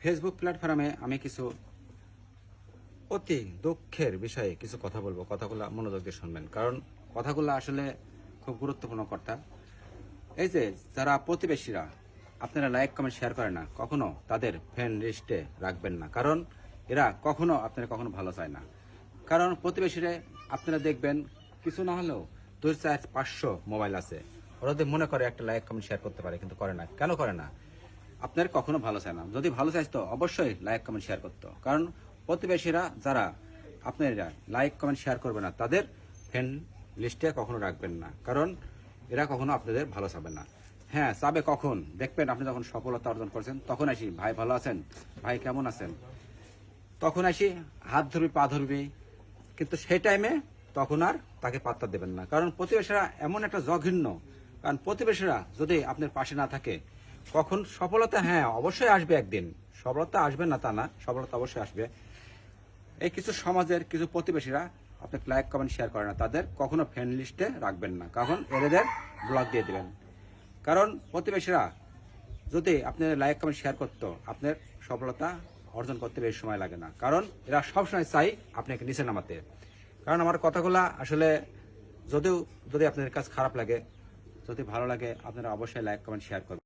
Facebook প্ল্যাটফর্মে আমি কিছু অতি দুঃখের বিষয়ে কিছু কথা বলবো। কথাগুলো মনোযোগ দিয়ে শুনবেন, কারণ কথাগুলো আসলে খুব গুরুত্বপূর্ণ কথা। এই যে যারা প্রতিবেশীরা আপনারা লাইক কমেন্ট শেয়ার করে না, কখনো তাদের ফ্রেন্ড লিস্টে রাখবেন না, কারণ এরা কখনো আপনারা কখনো ভালো চায় না। কারণ প্রতিবেশীরা আপনারা দেখবেন কিছু না হলেও 2-4-500 মোবাইল আছে, ওরা যদি মনে করে একটা লাইক কমেন্ট শেয়ার করতে পারে, কিন্তু করে না। কেন করে না? আপনার কখনো ভালো চায় না। যদি ভালো চাইতো অবশ্যই লাইক কমেন্ট শেয়ার করতো। কারণ প্রতিবেশীরা যারা আপনারা লাইক কমেন্ট শেয়ার করবে না, তাদের ফ্রেন্ড লিস্টে কখনো রাখবেন না, কারণ এরা কখনো আপনাদের ভালো চাবে না। হ্যাঁ, চাবে কখন? দেখবেন আপনি যখন সফলতা অর্জন করছেন, তখন আসি ভাই ভালো আছেন, ভাই কেমন আছেন, তখন আসি হাত ধরবি, পা ধরবি, কিন্তু সেই টাইমে তখন আর তাকে পাত্তা দেবেন না। কারণ প্রতিবেশীরা এমন একটা জঘন্য। কারণ প্রতিবেশীরা যদি আপনার পাশে না থাকে, কখন সফলতা, হ্যাঁ অবশ্যই আসবে একদিন, সফলতা আসবে না তা না, সফলতা অবশ্যই আসবে। এই কিছু সমাজের কিছু প্রতিবেশীরা আপনাকে লাইক কমেন্ট শেয়ার করে না, তাদের কখনো ফ্রেন্ড লিস্টে রাখবেন না, কারণ এদের ব্লক দিয়ে দিবেন। কারণ প্রতিবেশীরা যদি আপনার লাইক কমেন্ট শেয়ার করতো, আপনার সফলতা অর্জন করতে বেশি সময় লাগে না, কারণ এরা সবসময় চাই আপনাকে নিচে নামাতে। কারণ আমার কথাগুলা আসলে যদি আপনাদের কাছে খারাপ লাগে, যদি ভালো লাগে, আপনারা অবশ্যই লাইক কমেন্ট শেয়ার করবেন।